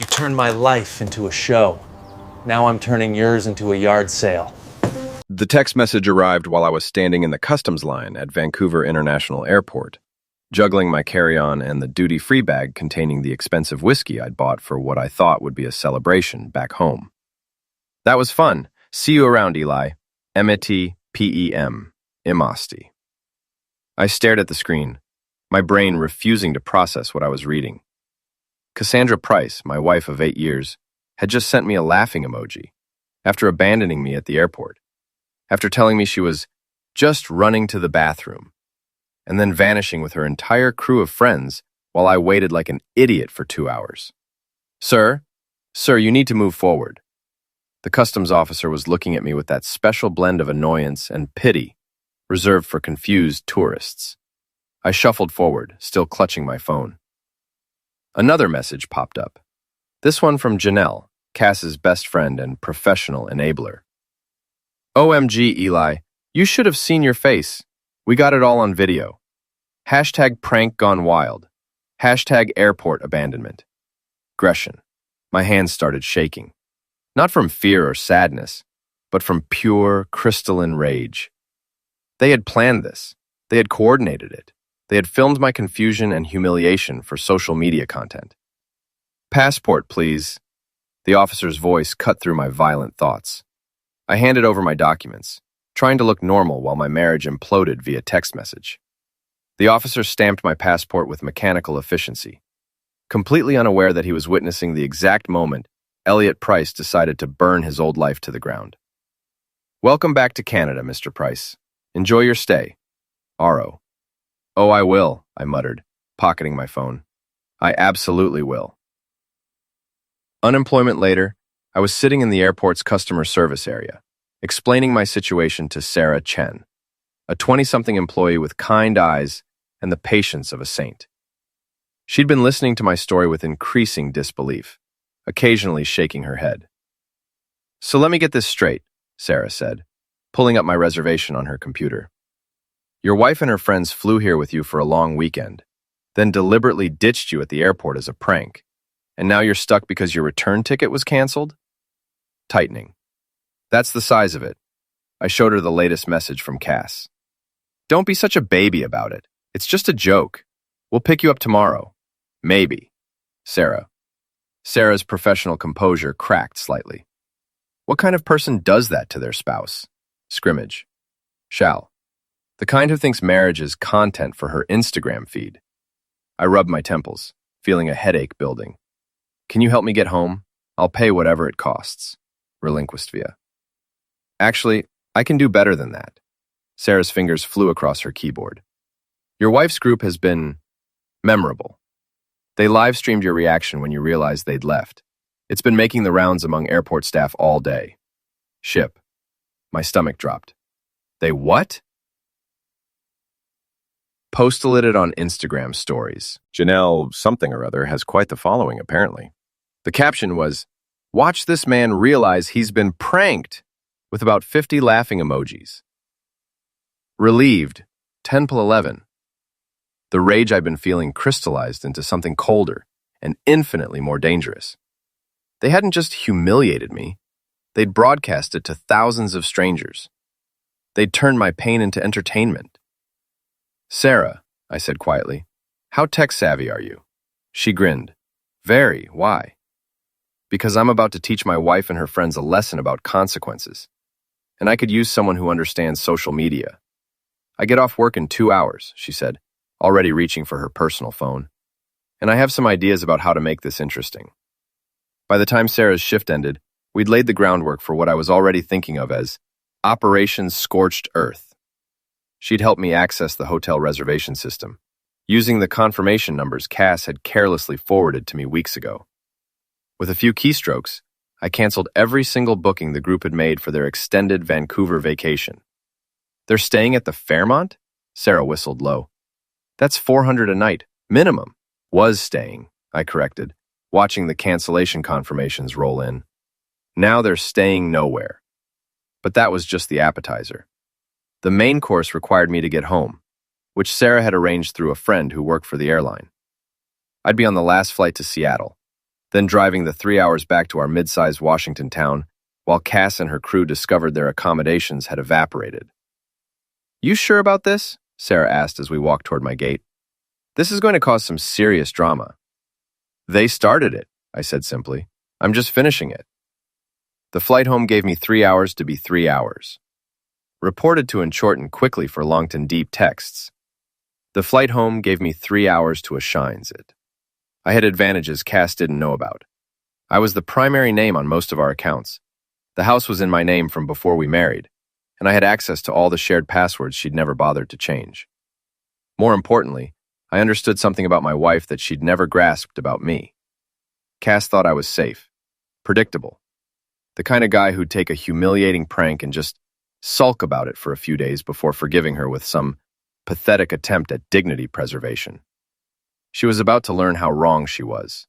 You turned my life into a show. Now I'm turning yours into a yard sale. The text message arrived while I was standing in the customs line at Vancouver International Airport, juggling my carry-on and the duty-free bag containing the expensive whiskey I'd bought for what I thought would be a celebration back home. That was fun. See you around, Eli. Emity, P-E-M, Imasti. I stared at the screen, my brain refusing to process what I was reading. Cassandra Price, my wife of 8 years, had just sent me a laughing emoji after abandoning me at the airport, after telling me she was just running to the bathroom, and then vanishing with her entire crew of friends while I waited like an idiot for 2 hours. Sir, you need to move forward. The customs officer was looking at me with that special blend of annoyance and pity reserved for confused tourists. I shuffled forward, still clutching my phone. Another message popped up. This one from Janelle, Cass's best friend and professional enabler. OMG, Eli, you should have seen your face. We got it all on video. Hashtag prank gone wild. Hashtag airport abandonment. Gresham. My hands started shaking. Not from fear or sadness, but from pure, crystalline rage. They had planned this. They had coordinated it. They had filmed my confusion and humiliation for social media content. Passport, please. The officer's voice cut through my violent thoughts. I handed over my documents, trying to look normal while my marriage imploded via text message. The officer stamped my passport with mechanical efficiency, completely unaware that he was witnessing the exact moment Elliot Price decided to burn his old life to the ground. Welcome back to Canada, Mr. Price. Enjoy your stay. Aro. Oh, I will, I muttered, pocketing my phone. I absolutely will. Unemployment later, I was sitting in the airport's customer service area, explaining my situation to Sarah Chen, a 20-something employee with kind eyes and the patience of a saint. She'd been listening to my story with increasing disbelief, occasionally shaking her head. So let me get this straight, Sarah said, pulling up my reservation on her computer. Your wife and her friends flew here with you for a long weekend, then deliberately ditched you at the airport as a prank, and now you're stuck because your return ticket was canceled? Tightening. That's the size of it. I showed her the latest message from Cass. Don't be such a baby about it. It's just a joke. We'll pick you up tomorrow. Maybe. Sarah. Sarah's professional composure cracked slightly. What kind of person does that to their spouse? Scrimmage. Shall. The kind who thinks marriage is content for her Instagram feed. I rubbed my temples, feeling a headache building. Can you help me get home? I'll pay whatever it costs. Relinquished via. Actually, I can do better than that. Sarah's fingers flew across her keyboard. Your wife's group has been memorable. They live-streamed your reaction when you realized they'd left. It's been making the rounds among airport staff all day. Ship. My stomach dropped. They what? Posted it on Instagram stories. Janelle something or other has quite the following, apparently. The caption was, "Watch this man realize he's been pranked," with about 50 laughing emojis. Relieved, 10:11. The rage I'd been feeling crystallized into something colder and infinitely more dangerous. They hadn't just humiliated me, they'd broadcast it to thousands of strangers. They'd turned my pain into entertainment. Sarah, I said quietly, how tech-savvy are you? She grinned. Very. Why? Because I'm about to teach my wife and her friends a lesson about consequences, and I could use someone who understands social media. I get off work in 2 hours, she said, already reaching for her personal phone, and I have some ideas about how to make this interesting. By the time Sarah's shift ended, we'd laid the groundwork for what I was already thinking of as Operation Scorched Earth. She'd helped me access the hotel reservation system, using the confirmation numbers Cass had carelessly forwarded to me weeks ago. With a few keystrokes, I canceled every single booking the group had made for their extended Vancouver vacation. They're staying at the Fairmont? Sarah whistled low. That's $400 a night, minimum. Was staying, I corrected, watching the cancellation confirmations roll in. Now they're staying nowhere. But that was just the appetizer. The main course required me to get home, which Sarah had arranged through a friend who worked for the airline. I'd be on the last flight to Seattle. then driving the 3 hours back to our mid-sized Washington town while Cass and her crew discovered their accommodations had evaporated. "You sure about this?" Sarah asked as we walked toward my gate. "This is going to cause some serious drama." "They started it," I said simply. "I'm just finishing it." The flight home gave me 3 hours to be 3 hours. Reported to and shortened quickly for Longton deep texts. The flight home gave me 3 hours to a shines it. I had advantages Cass didn't know about. I was the primary name on most of our accounts. The house was in my name from before we married, and I had access to all the shared passwords she'd never bothered to change. More importantly, I understood something about my wife that she'd never grasped about me. Cass thought I was safe, predictable, the kind of guy who'd take a humiliating prank and just sulk about it for a few days before forgiving her with some pathetic attempt at dignity preservation. She was about to learn how wrong she was.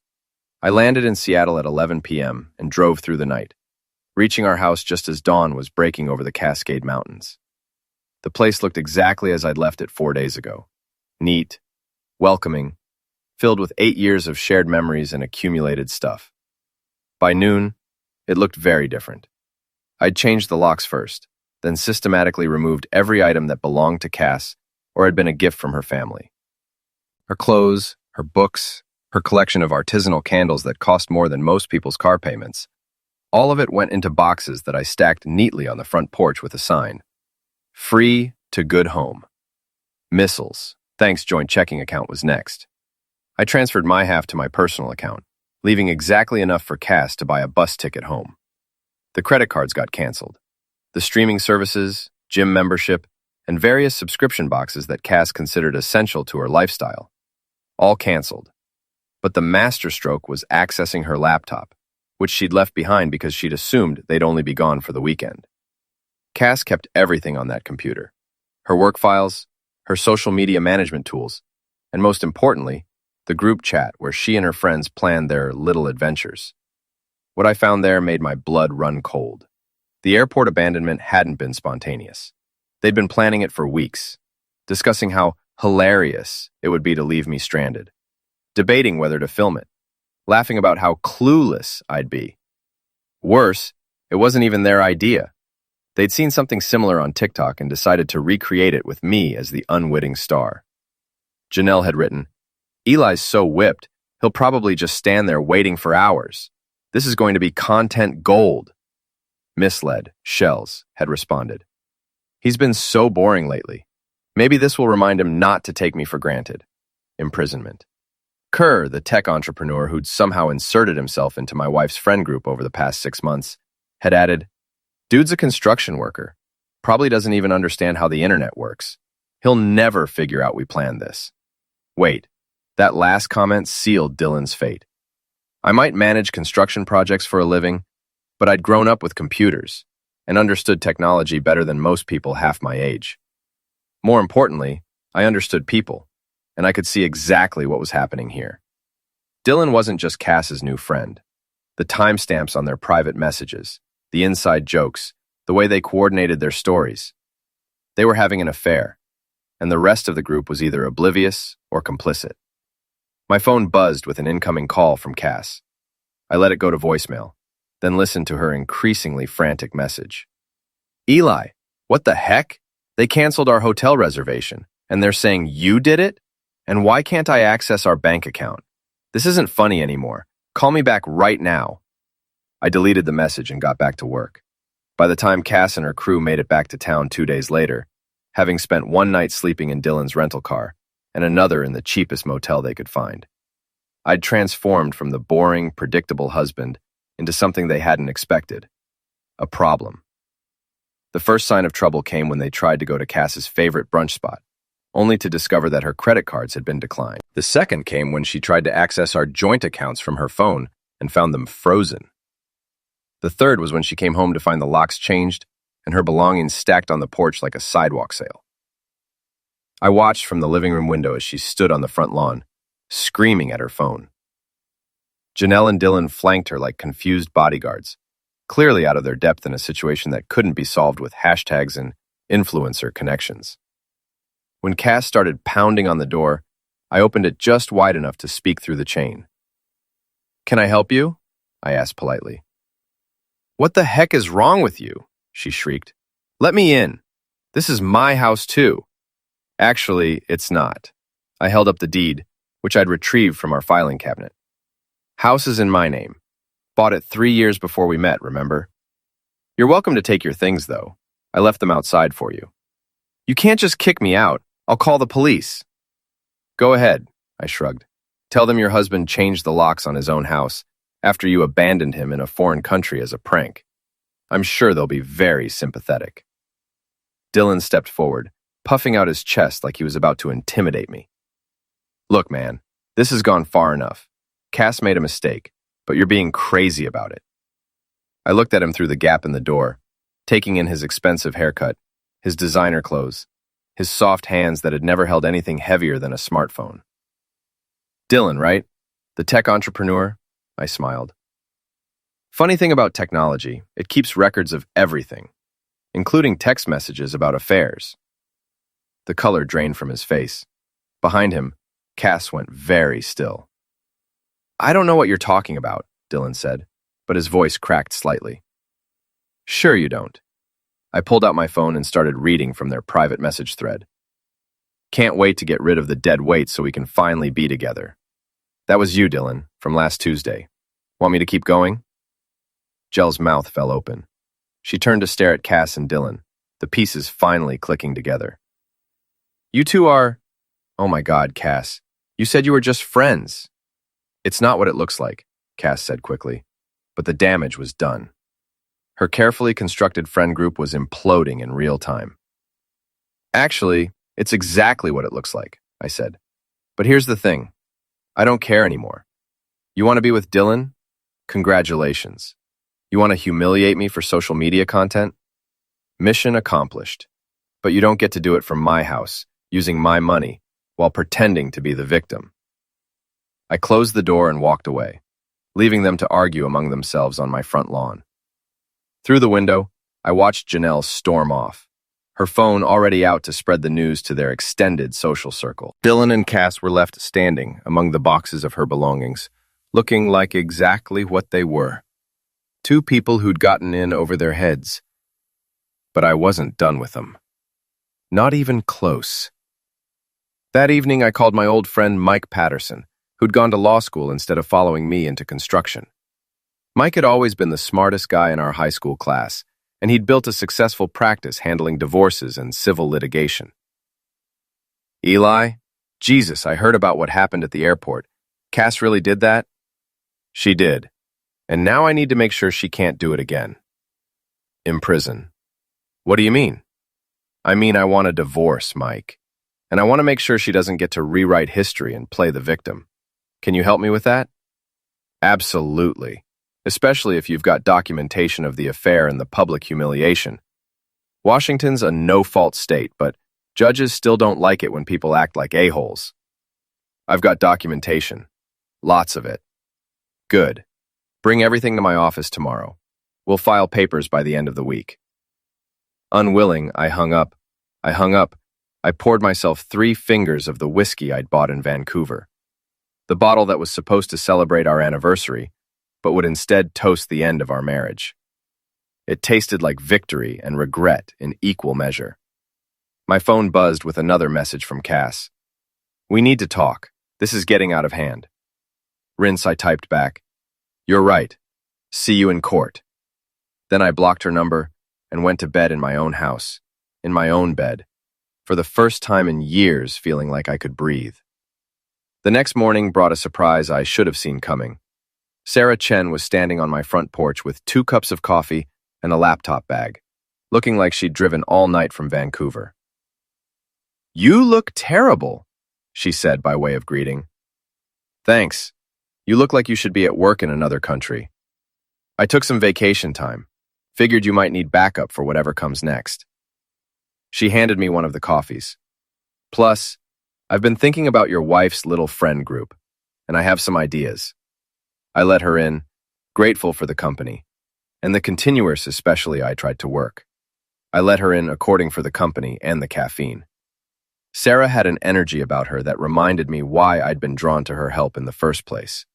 I landed in Seattle at 11 p.m. and drove through the night, reaching our house just as dawn was breaking over the Cascade Mountains. The place looked exactly as I'd left it 4 days ago. Neat, welcoming, filled with 8 years of shared memories and accumulated stuff. By noon, it looked very different. I'd changed the locks first, then systematically removed every item that belonged to Cass or had been a gift from her family. Her clothes, her books, her collection of artisanal candles that cost more than most people's car payments. All of it went into boxes that I stacked neatly on the front porch with a sign. Free to good home. Missiles, thanks joint checking account was next. I transferred my half to my personal account, leaving exactly enough for Cass to buy a bus ticket home. The credit cards got canceled. The streaming services, gym membership, and various subscription boxes that Cass considered essential to her lifestyle. All canceled. But the masterstroke was accessing her laptop, which she'd left behind because she'd assumed they'd only be gone for the weekend. Cass kept everything on that computer. Her work files, her social media management tools, and most importantly, the group chat where she and her friends planned their little adventures. What I found there made my blood run cold. The airport abandonment hadn't been spontaneous. They'd been planning it for weeks, discussing how hilarious it would be to leave me stranded, debating whether to film it, laughing about how clueless I'd be. Worse, it wasn't even their idea. They'd seen something similar on TikTok and decided to recreate it with me as the unwitting star. Janelle had written, "Eli's so whipped, he'll probably just stand there waiting for hours. This is going to be content gold." Misled, Shells, had responded. "He's been so boring lately. Maybe this will remind him not to take me for granted." Imprisonment. Kerr, the tech entrepreneur who'd somehow inserted himself into my wife's friend group over the past 6 months, had added, "Dude's a construction worker. Probably doesn't even understand how the internet works. He'll never figure out we planned this." Wait, that last comment sealed Dylan's fate. I might manage construction projects for a living, but I'd grown up with computers and understood technology better than most people half my age. More importantly, I understood people, and I could see exactly what was happening here. Dylan wasn't just Cass's new friend. The timestamps on their private messages, the inside jokes, the way they coordinated their stories. They were having an affair, and the rest of the group was either oblivious or complicit. My phone buzzed with an incoming call from Cass. I let it go to voicemail, then listened to her increasingly frantic message. "Eli, what the heck? They canceled our hotel reservation, and they're saying you did it? And why can't I access our bank account? This isn't funny anymore. Call me back right now." I deleted the message and got back to work. By the time Cass and her crew made it back to town 2 days later, having spent one night sleeping in Dylan's rental car and another in the cheapest motel they could find, I'd transformed from the boring, predictable husband into something they hadn't expected, a problem. The first sign of trouble came when they tried to go to Cass's favorite brunch spot, only to discover that her credit cards had been declined. The second came when she tried to access our joint accounts from her phone and found them frozen. The third was when she came home to find the locks changed and her belongings stacked on the porch like a sidewalk sale. I watched from the living room window as she stood on the front lawn, screaming at her phone. Janelle and Dylan flanked her like confused bodyguards, clearly out of their depth in a situation that couldn't be solved with hashtags and influencer connections. When Cass started pounding on the door, I opened it just wide enough to speak through the chain. Can I help you? I asked politely. What the heck is wrong with you? She shrieked. Let me in. This is my house too. Actually, it's not. I held up the deed, which I'd retrieved from our filing cabinet. House is in my name. Bought it 3 years before we met, remember? You're welcome to take your things, though. I left them outside for you. You can't just kick me out. I'll call the police. Go ahead, I shrugged. Tell them your husband changed the locks on his own house after you abandoned him in a foreign country as a prank. I'm sure they'll be very sympathetic. Dylan stepped forward, puffing out his chest like he was about to intimidate me. Look, man, this has gone far enough. Cass made a mistake, but you're being crazy about it. I looked at him through the gap in the door, taking in his expensive haircut, his designer clothes, his soft hands that had never held anything heavier than a smartphone. Dylan, right? The tech entrepreneur? I smiled. Funny thing about technology, it keeps records of everything, including text messages about affairs. The color drained from his face. Behind him, Cass went very still. I don't know what you're talking about, Dylan said, but his voice cracked slightly. Sure you don't. I pulled out my phone and started reading from their private message thread. Can't wait to get rid of the dead weight so we can finally be together. That was you, Dylan, from last Tuesday. Want me to keep going? Jell's mouth fell open. She turned to stare at Cass and Dylan, the pieces finally clicking together. You two are... Oh my God, Cass. You said you were just friends. It's not what it looks like, Cass said quickly, but the damage was done. Her carefully constructed friend group was imploding in real time. Actually, it's exactly what it looks like, I said. But here's the thing. I don't care anymore. You want to be with Dylan? Congratulations. You want to humiliate me for social media content? Mission accomplished. But you don't get to do it from my house, using my money, while pretending to be the victim. I closed the door and walked away, leaving them to argue among themselves on my front lawn. Through the window, I watched Janelle storm off, her phone already out to spread the news to their extended social circle. Dylan and Cass were left standing among the boxes of her belongings, looking like exactly what they were. Two people who'd gotten in over their heads. But I wasn't done with them. Not even close. That evening, I called my old friend Mike Patterson, who'd gone to law school instead of following me into construction. Mike had always been the smartest guy in our high school class, and he'd built a successful practice handling divorces and civil litigation. Eli? Jesus, I heard about what happened at the airport. Cass really did that? She did. And now I need to make sure she can't do it again. In prison. What do you mean? I mean I want a divorce, Mike. And I want to make sure she doesn't get to rewrite history and play the victim. Can you help me with that? Absolutely. Especially if you've got documentation of the affair and the public humiliation. Washington's a no-fault state, but judges still don't like it when people act like a-holes. I've got documentation. Lots of it. Good. Bring everything to my office tomorrow. We'll file papers by the end of the week. Unwilling, I hung up. I poured myself 3 fingers of the whiskey I'd bought in Vancouver. The bottle that was supposed to celebrate our anniversary, but would instead toast the end of our marriage. It tasted like victory and regret in equal measure. My phone buzzed with another message from Cass. We need to talk. This is getting out of hand. Rinse, I typed back. You're right. See you in court. Then I blocked her number and went to bed in my own house, in my own bed, for the first time in years feeling like I could breathe. The next morning brought a surprise I should have seen coming. Sarah Chen was standing on my front porch with 2 cups of coffee and a laptop bag, looking like she'd driven all night from Vancouver. You look terrible, she said by way of greeting. Thanks. You look like you should be at work in another country. I took some vacation time. Figured you might need backup for whatever comes next. She handed me one of the coffees. Plus, I've been thinking about your wife's little friend group, and I have some ideas. I let her in, grateful for the company, and the continuers especially I tried to work. I let her in according for the company and the caffeine. Sarah had an energy about her that reminded me why I'd been drawn to her help in the first place.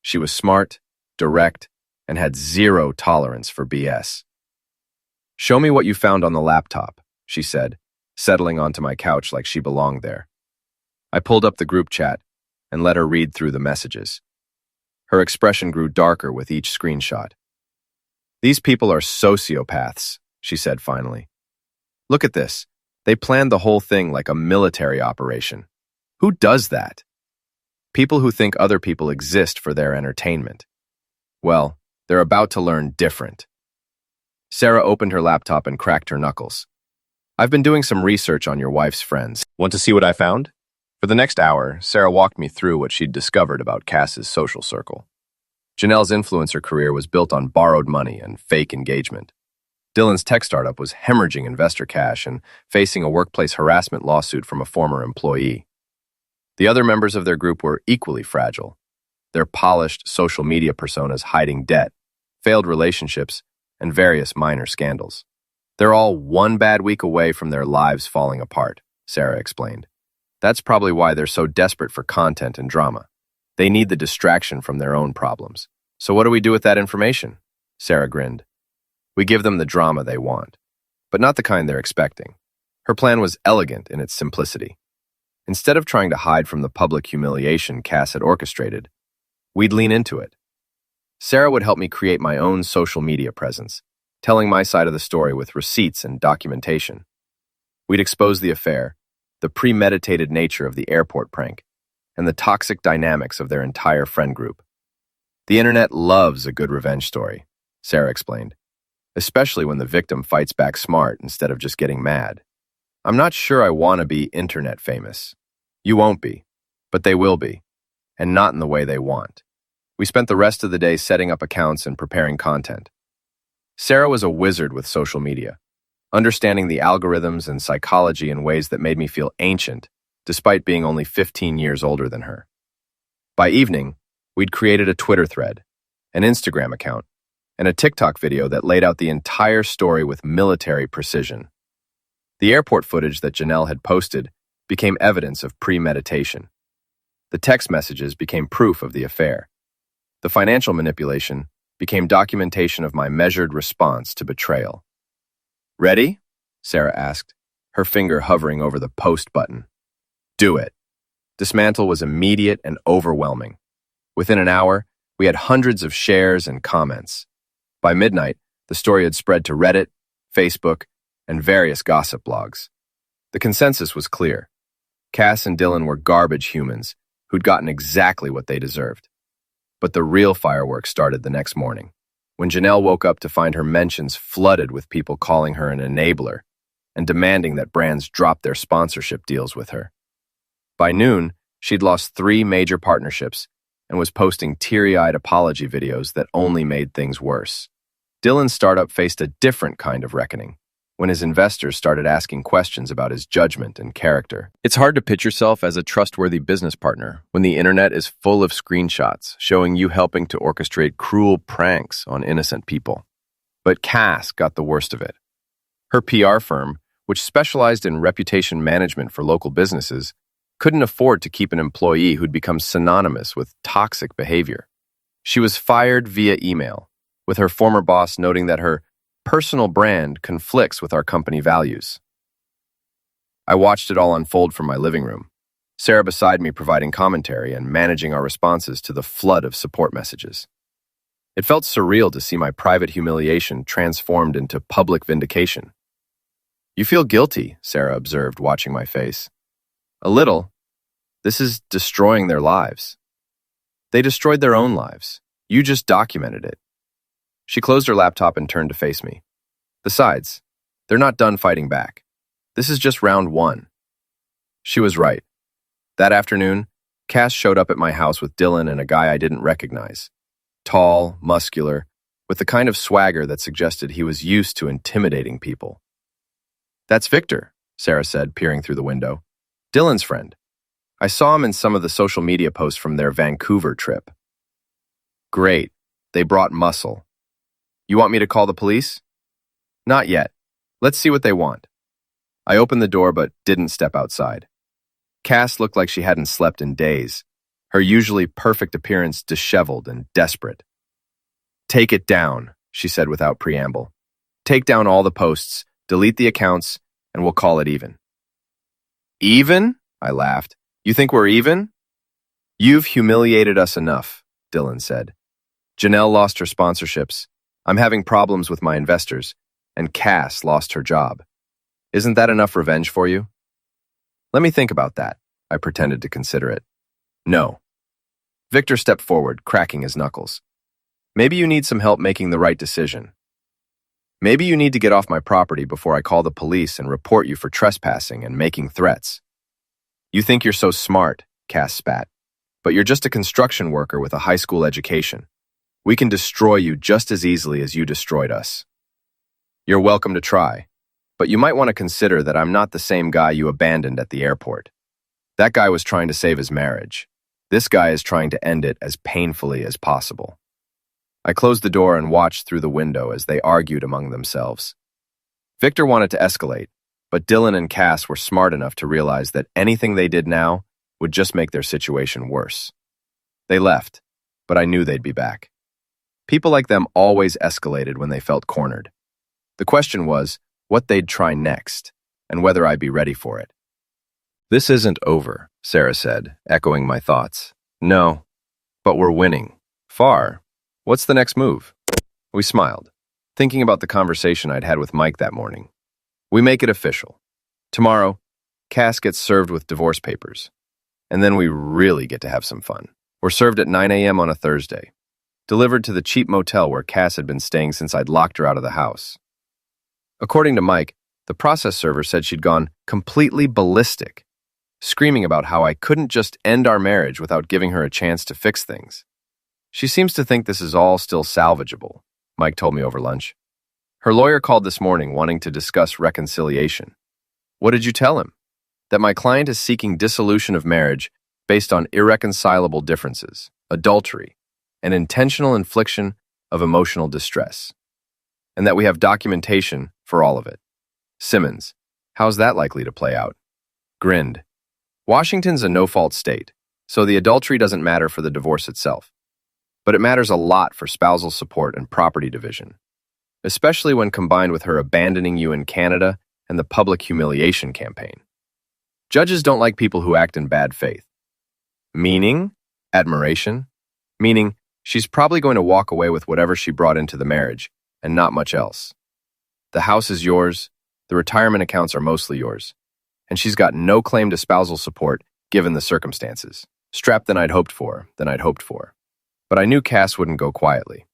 She was smart, direct, and had zero tolerance for BS. "Show me what you found on the laptop," she said, settling onto my couch like she belonged there. I pulled up the group chat and let her read through the messages. Her expression grew darker with each screenshot. "These people are sociopaths," she said finally. "Look at this. They planned the whole thing like a military operation. Who does that? People who think other people exist for their entertainment. Well, they're about to learn different." Sarah opened her laptop and cracked her knuckles. "I've been doing some research on your wife's friends. Want to see what I found?" For the next hour, Sarah walked me through what she'd discovered about Cass's social circle. Janelle's influencer career was built on borrowed money and fake engagement. Dylan's tech startup was hemorrhaging investor cash and facing a workplace harassment lawsuit from a former employee. The other members of their group were equally fragile, their polished social media personas hiding debt, failed relationships, and various minor scandals. "They're all one bad week away from their lives falling apart," Sarah explained. "That's probably why they're so desperate for content and drama. They need the distraction from their own problems. So what do we do with that information?" Sarah grinned. "We give them the drama they want, but not the kind they're expecting." Her plan was elegant in its simplicity. Instead of trying to hide from the public humiliation Cass had orchestrated, we'd lean into it. Sarah would help me create my own social media presence, telling my side of the story with receipts and documentation. We'd expose the affair, the premeditated nature of the airport prank, and the toxic dynamics of their entire friend group. "The internet loves a good revenge story," Sarah explained, "especially when the victim fights back smart instead of just getting mad. I'm not sure I want to be internet famous. You won't be, but they will be, and not in the way they want." We spent the rest of the day setting up accounts and preparing content. Sarah was a wizard with social media, understanding the algorithms and psychology in ways that made me feel ancient, despite being only 15 years older than her. By evening, we'd created a Twitter thread, an Instagram account, and a TikTok video that laid out the entire story with military precision. The airport footage that Janelle had posted became evidence of premeditation. The text messages became proof of the affair. The financial manipulation became documentation of my measured response to betrayal. "Ready?" Sarah asked, her finger hovering over the post button. "Do it." Dismantle was immediate and overwhelming. Within an hour, we had hundreds of shares and comments. By midnight, the story had spread to Reddit, Facebook, and various gossip blogs. The consensus was clear. Cass and Dylan were garbage humans who'd gotten exactly what they deserved. But the real fireworks started the next morning, when Janelle woke up to find her mentions flooded with people calling her an enabler and demanding that brands drop their sponsorship deals with her. By noon, she'd lost 3 major partnerships and was posting teary-eyed apology videos that only made things worse. Dylan's startup faced a different kind of reckoning when his investors started asking questions about his judgment and character. It's hard to pitch yourself as a trustworthy business partner when the internet is full of screenshots showing you helping to orchestrate cruel pranks on innocent people. But Cass got the worst of it. Her PR firm, which specialized in reputation management for local businesses, couldn't afford to keep an employee who'd become synonymous with toxic behavior. She was fired via email, with her former boss noting that her personal brand conflicts with our company values. I watched it all unfold from my living room, Sarah beside me providing commentary and managing our responses to the flood of support messages. It felt surreal to see my private humiliation transformed into public vindication. "You feel guilty," Sarah observed, watching my face. "A little. This is destroying their lives." "They destroyed their own lives. You just documented it." She closed her laptop and turned to face me. "Besides, they're not done fighting back. This is just round 1. She was right. That afternoon, Cass showed up at my house with Dylan and a guy I didn't recognize. Tall, muscular, with the kind of swagger that suggested he was used to intimidating people. "That's Victor," Sarah said, peering through the window. "Dylan's friend. I saw him in some of the social media posts from their Vancouver trip." "Great. They brought muscle. You want me to call the police?" "Not yet. Let's see what they want." I opened the door but didn't step outside. Cass looked like she hadn't slept in days. her usually perfect appearance disheveled and desperate. "Take it down," she said without preamble. "Take down all the posts, delete the accounts, and we'll call it even." "Even?" I laughed. "You think we're even?" "You've humiliated us enough," Dylan said. "Janelle lost her sponsorships. I'm having problems with my investors, and Cass lost her job. Isn't that enough revenge for you?" "Let me think about that." I pretended to consider it. "No." Victor stepped forward, cracking his knuckles. "Maybe you need some help making the right decision. Maybe you need to get off my property before I call the police and report you for trespassing and making threats." "You think you're so smart," Cass spat, "but you're just a construction worker with a high school education. We can destroy you just as easily as you destroyed us. You're welcome to try, but you might want to consider that I'm not the same guy you abandoned at the airport. That guy was trying to save his marriage. This guy is trying to end it as painfully as possible." I closed the door and watched through the window as they argued among themselves. Victor wanted to escalate, but Dylan and Cass were smart enough to realize that anything they did now would just make their situation worse. They left, but I knew they'd be back. People like them always escalated when they felt cornered. The question was what they'd try next, and whether I'd be ready for it. "This isn't over," Sarah said, echoing my thoughts. "No, but we're winning. Far. What's the next move?" We smiled, thinking about the conversation I'd had with Mike that morning. "We make it official. Tomorrow, Cass gets served with divorce papers. And then we really get to have some fun. We're served at 9 a.m. on a Thursday, delivered to the cheap motel where Cass had been staying since I'd locked her out of the house." According to Mike, the process server said she'd gone completely ballistic, screaming about how I couldn't just end our marriage without giving her a chance to fix things. "She seems to think this is all still salvageable," Mike told me over lunch. "Her lawyer called this morning wanting to discuss reconciliation." "What did you tell him?" "That my client is seeking dissolution of marriage based on irreconcilable differences, adultery, and intentional infliction of emotional distress, and that we have documentation for all of it." Simmons, how's that likely to play out? Grinned. "Washington's a no-fault state, so the adultery doesn't matter for the divorce itself. But it matters a lot for spousal support and property division, especially when combined with her abandoning you in Canada and the public humiliation campaign. Judges don't like people who act in bad faith." Meaning? Admiration? Meaning, she's probably going to walk away with whatever she brought into the marriage, and not much else. The house is yours, the retirement accounts are mostly yours, and she's got no claim to spousal support given the circumstances. Strapped than I'd hoped for. But I knew Cass wouldn't go quietly.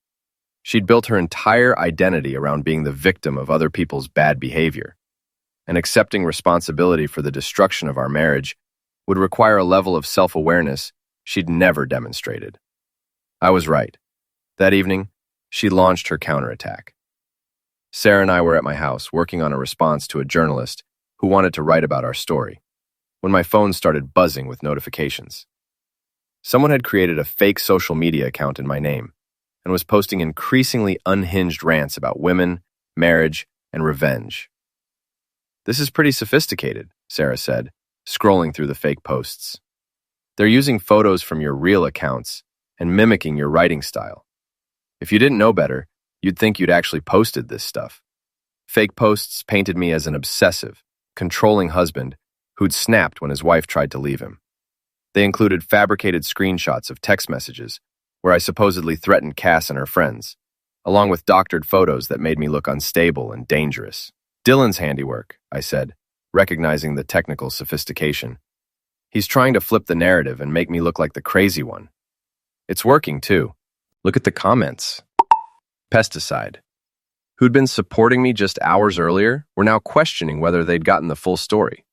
She'd built her entire identity around being the victim of other people's bad behavior, and accepting responsibility for the destruction of our marriage would require a level of self-awareness she'd never demonstrated. I was right. That evening, she launched her counterattack. Sarah and I were at my house working on a response to a journalist who wanted to write about our story, when my phone started buzzing with notifications. Someone had created a fake social media account in my name and was posting increasingly unhinged rants about women, marriage, and revenge. "This is pretty sophisticated," Sarah said, scrolling through the fake posts. "They're using photos from your real accounts and mimicking your writing style. If you didn't know better, you'd think you'd actually posted this stuff." Fake posts painted me as an obsessive, controlling husband who'd snapped when his wife tried to leave him. They included fabricated screenshots of text messages where I supposedly threatened Cass and her friends, along with doctored photos that made me look unstable and dangerous. "Dylan's handiwork," I said, recognizing the technical sophistication. "He's trying to flip the narrative and make me look like the crazy one. It's working, too. Look at the comments." Pesticide. Who'd been supporting me just hours earlier were now questioning whether they'd gotten the full story.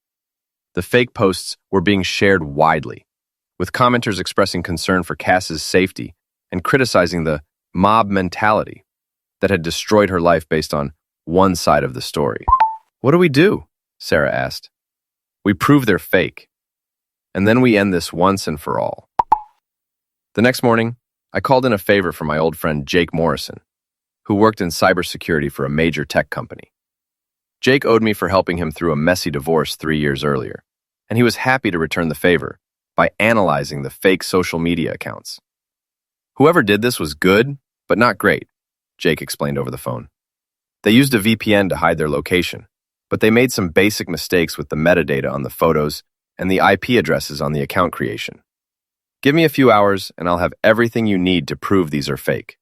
The fake posts were being shared widely, with commenters expressing concern for Cass's safety and criticizing the mob mentality that had destroyed her life based on one side of the story. "What do we do?" Sarah asked. "We prove they're fake, and then we end this once and for all." The next morning, I called in a favor for my old friend Jake Morrison, who worked in cybersecurity for a major tech company. Jake owed me for helping him through a messy divorce 3 years earlier, and he was happy to return the favor by analyzing the fake social media accounts. Whoever did this was good, but not great, Jake explained over the phone. They used a VPN to hide their location, but they made some basic mistakes with the metadata on the photos and the IP addresses on the account creation. Give me a few hours and I'll have everything you need to prove these are fake.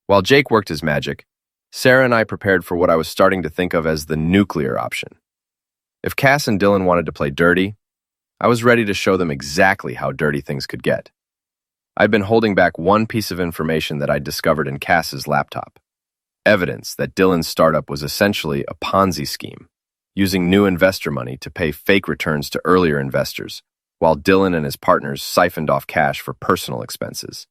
While Jake worked his magic, Sarah and I prepared for what I was starting to think of as the nuclear option. If Cass and Dylan wanted to play dirty, I was ready to show them exactly how dirty things could get. I'd been holding back one piece of information that I'd discovered in Cass's laptop. Evidence that Dylan's startup was essentially a Ponzi scheme, using new investor money to pay fake returns to earlier investors, while Dylan and his partners siphoned off cash for personal expenses.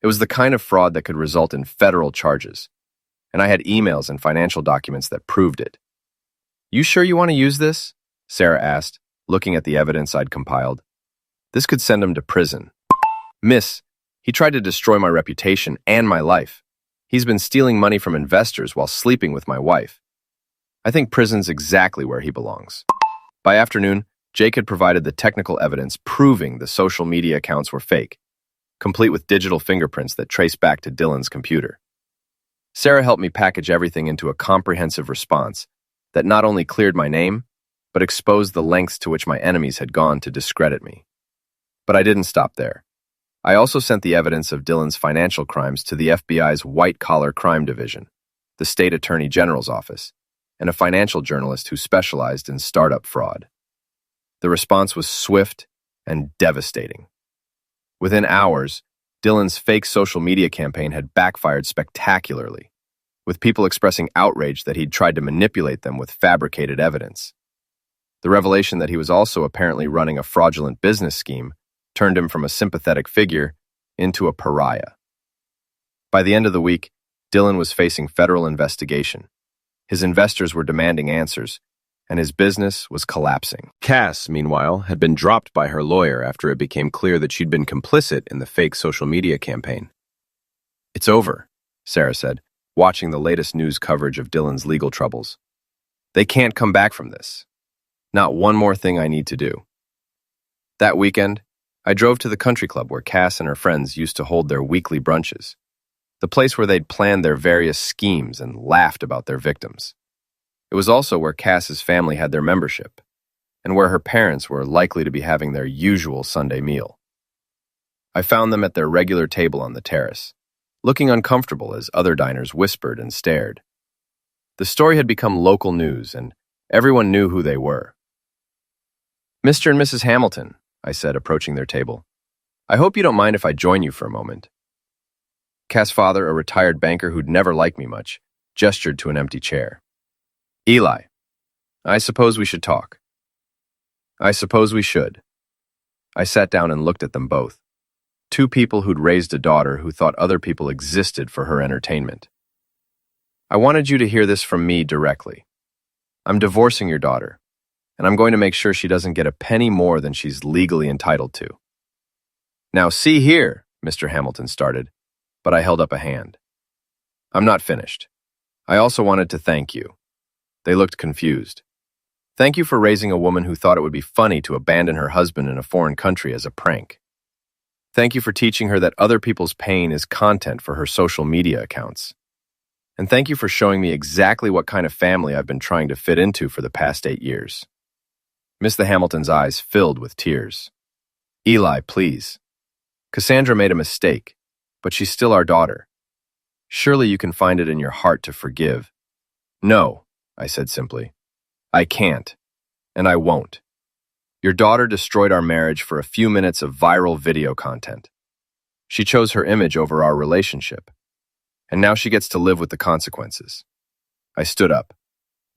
It was the kind of fraud that could result in federal charges, and I had emails and financial documents that proved it. "You sure you want to use this?" Sarah asked, looking at the evidence I'd compiled. "This could send him to prison." "Miss, he tried to destroy my reputation and my life. He's been stealing money from investors while sleeping with my wife. I think prison's exactly where he belongs." By afternoon, Jake had provided the technical evidence proving the social media accounts were fake, complete with digital fingerprints that trace back to Dylan's computer. Sarah helped me package everything into a comprehensive response that not only cleared my name, but exposed the lengths to which my enemies had gone to discredit me. But I didn't stop there. I also sent the evidence of Dylan's financial crimes to the FBI's White-Collar Crime Division, the State Attorney General's office, and a financial journalist who specialized in startup fraud. The response was swift and devastating. Within hours, Dylan's fake social media campaign had backfired spectacularly, with people expressing outrage that he'd tried to manipulate them with fabricated evidence. The revelation that he was also apparently running a fraudulent business scheme turned him from a sympathetic figure into a pariah. By the end of the week, Dylan was facing federal investigation. His investors were demanding answers, and his business was collapsing. Cass, meanwhile, had been dropped by her lawyer after it became clear that she'd been complicit in the fake social media campaign. "It's over," Sarah said, watching the latest news coverage of Dylan's legal troubles. "They can't come back from this. Not one more thing I need to do." That weekend, I drove to the country club where Cass and her friends used to hold their weekly brunches, the place where they'd planned their various schemes and laughed about their victims. It was also where Cass's family had their membership, and where her parents were likely to be having their usual Sunday meal. I found them at their regular table on the terrace, looking uncomfortable as other diners whispered and stared. The story had become local news, and everyone knew who they were. "Mr. and Mrs. Hamilton," I said, approaching their table. "I hope you don't mind if I join you for a moment." Cass' father, a retired banker who'd never liked me much, gestured to an empty chair. "Eli, I suppose we should talk." "I suppose we should." I sat down and looked at them both. Two people who'd raised a daughter who thought other people existed for her entertainment. "I wanted you to hear this from me directly. I'm divorcing your daughter, and I'm going to make sure she doesn't get a penny more than she's legally entitled to." "Now see here," Mr. Hamilton started, but I held up a hand. "I'm not finished. I also wanted to thank you." They looked confused. "Thank you for raising a woman who thought it would be funny to abandon her husband in a foreign country as a prank. Thank you for teaching her that other people's pain is content for her social media accounts. And thank you for showing me exactly what kind of family I've been trying to fit into for the past 8 years." Mr. Hamilton's eyes filled with tears. "Eli, please. Cassandra made a mistake, but she's still our daughter. Surely you can find it in your heart to forgive." "No," I said simply. "I can't, and I won't. Your daughter destroyed our marriage for a few minutes of viral video content. She chose her image over our relationship, and now she gets to live with the consequences." I stood up,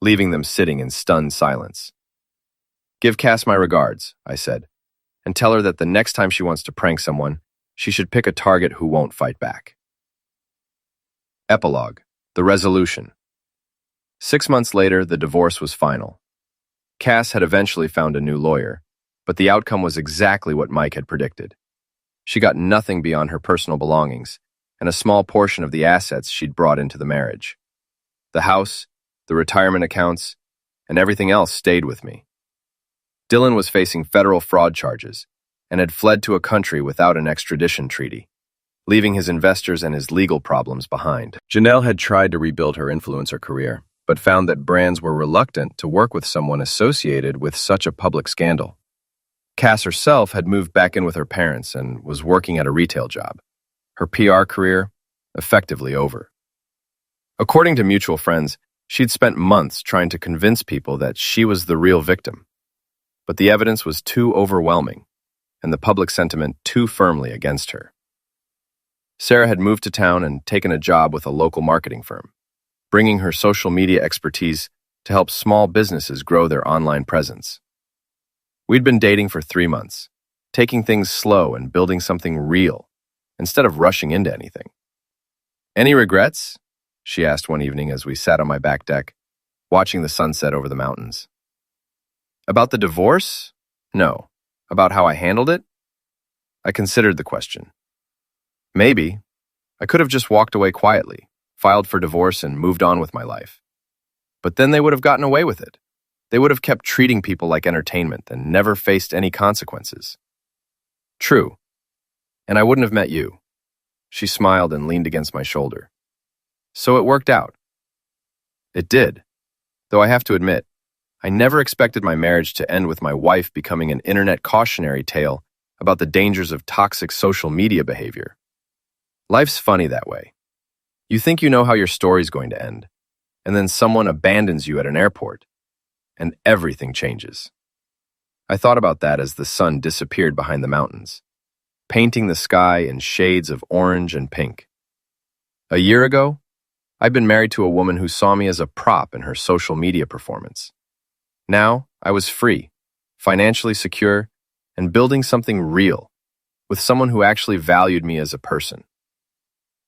leaving them sitting in stunned silence. "Give Cass my regards," I said, "and tell her that the next time she wants to prank someone, she should pick a target who won't fight back." Epilogue: The Resolution. 6 months later, the divorce was final. Cass had eventually found a new lawyer, but the outcome was exactly what Mike had predicted. She got nothing beyond her personal belongings and a small portion of the assets she'd brought into the marriage. The house, the retirement accounts, and everything else stayed with me. Dylan was facing federal fraud charges, and had fled to a country without an extradition treaty, leaving his investors and his legal problems behind. Janelle had tried to rebuild her influencer career, but found that brands were reluctant to work with someone associated with such a public scandal. Cass herself had moved back in with her parents and was working at a retail job. Her PR career effectively over. According to mutual friends, she'd spent months trying to convince people that she was the real victim. But the evidence was too overwhelming, and the public sentiment too firmly against her. Sarah had moved to town and taken a job with a local marketing firm, bringing her social media expertise to help small businesses grow their online presence. We'd been dating for 3 months, taking things slow and building something real, instead of rushing into anything. "Any regrets?" she asked one evening as we sat on my back deck, watching the sunset over the mountains. "About the divorce? No. About how I handled it?" I considered the question. Maybe. I could have just walked away quietly, filed for divorce, and moved on with my life. But then they would have gotten away with it. They would have kept treating people like entertainment and never faced any consequences. True. And I wouldn't have met you. She smiled and leaned against my shoulder. So it worked out. It did. Though I have to admit, I never expected my marriage to end with my wife becoming an internet cautionary tale about the dangers of toxic social media behavior. Life's funny that way. You think you know how your story's going to end, and then someone abandons you at an airport, and everything changes. I thought about that as the sun disappeared behind the mountains, painting the sky in shades of orange and pink. A year ago, I'd been married to a woman who saw me as a prop in her social media performance. Now, I was free, financially secure, and building something real, with someone who actually valued me as a person.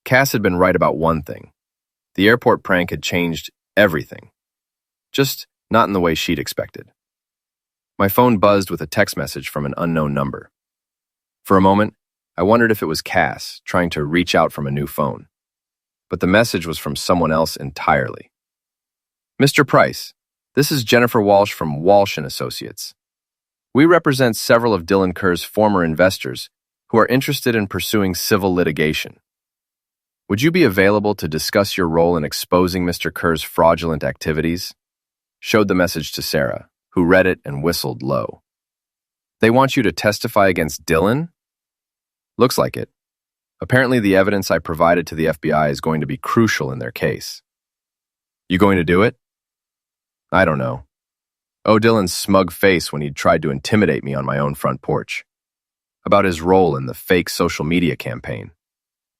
Cass had been right about one thing. The airport prank had changed everything, just not in the way she'd expected. My phone buzzed with a text message from an unknown number. For a moment, I wondered if it was Cass trying to reach out from a new phone. But the message was from someone else entirely. "Mr. Price, this is Jennifer Walsh from Walsh & Associates. We represent several of Dylan Kerr's former investors who are interested in pursuing civil litigation. Would you be available to discuss your role in exposing Mr. Kerr's fraudulent activities?" Showed the message to Sarah, who read it and whistled low. "They want you to testify against Dylan?" Looks like it. Apparently the evidence I provided to the FBI is going to be crucial in their case. "You going to do it?" "I don't know." Oh, Dylan's smug face when he'd tried to intimidate me on my own front porch. About his role in the fake social media campaign.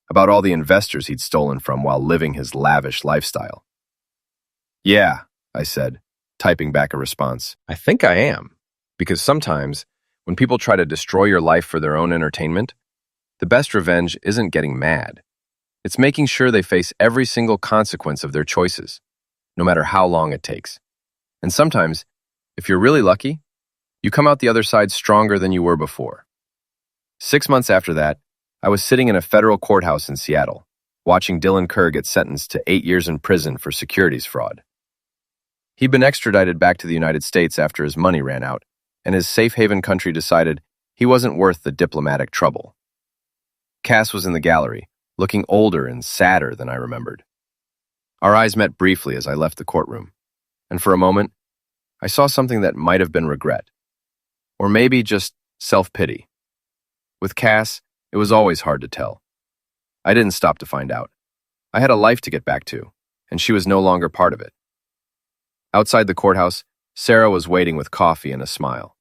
About all the investors he'd stolen from while living his lavish lifestyle. "Yeah," I said, typing back a response. "I think I am. Because sometimes, when people try to destroy your life for their own entertainment, the best revenge isn't getting mad. It's making sure they face every single consequence of their choices, no matter how long it takes. And sometimes, if you're really lucky, you come out the other side stronger than you were before." 6 months after that, I was sitting in a federal courthouse in Seattle, watching Dylan Kerr get sentenced to 8 years in prison for securities fraud. He'd been extradited back to the United States after his money ran out, and his safe haven country decided he wasn't worth the diplomatic trouble. Cass was in the gallery, looking older and sadder than I remembered. Our eyes met briefly as I left the courtroom, and for a moment, I saw something that might have been regret, or maybe just self-pity. With Cass, it was always hard to tell. I didn't stop to find out. I had a life to get back to, and she was no longer part of it. Outside the courthouse, Sarah was waiting with coffee and a smile.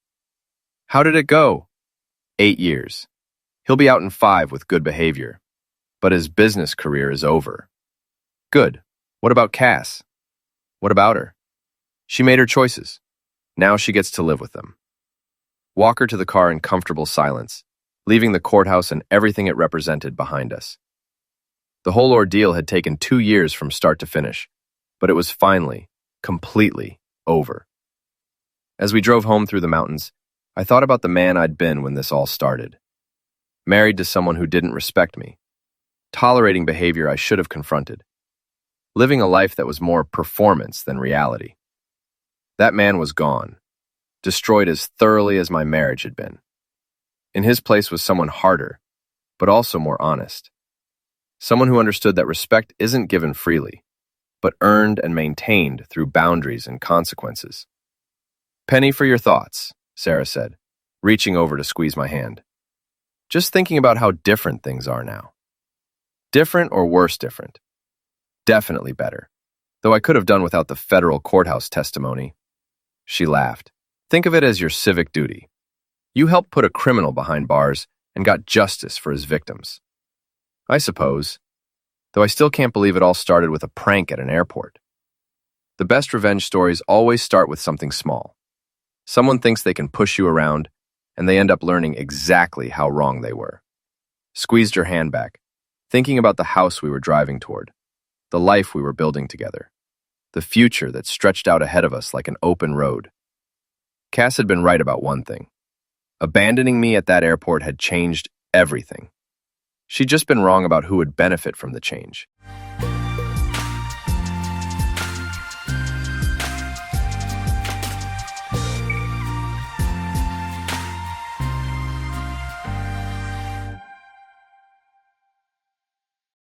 "How did it go?" 8 years. He'll be out in 5 with good behavior. But his business career is over. Good. What about Cass? What about her? She made her choices. Now she gets to live with them. Walk her to the car in comfortable silence, leaving the courthouse and everything it represented behind us. The whole ordeal had taken 2 years from start to finish, but it was finally, completely over. As we drove home through the mountains, I thought about the man I'd been when this all started. Married to someone who didn't respect me, tolerating behavior I should have confronted, living a life that was more performance than reality. That man was gone, destroyed as thoroughly as my marriage had been. In his place was someone harder, but also more honest. Someone who understood that respect isn't given freely, but earned and maintained through boundaries and consequences. "Penny for your thoughts," Sarah said, reaching over to squeeze my hand. "Just thinking about how different things are now. Different or worse different? Definitely better, though I could have done without the federal courthouse testimony." She laughed. "Think of it as your civic duty. You helped put a criminal behind bars and got justice for his victims." "I suppose, though I still can't believe it all started with a prank at an airport." The best revenge stories always start with something small. Someone thinks they can push you around, and they end up learning exactly how wrong they were. Squeezed her hand back, thinking about the house we were driving toward, the life we were building together, the future that stretched out ahead of us like an open road. Cass had been right about one thing. Abandoning me at that airport had changed everything. She'd just been wrong about who would benefit from the change.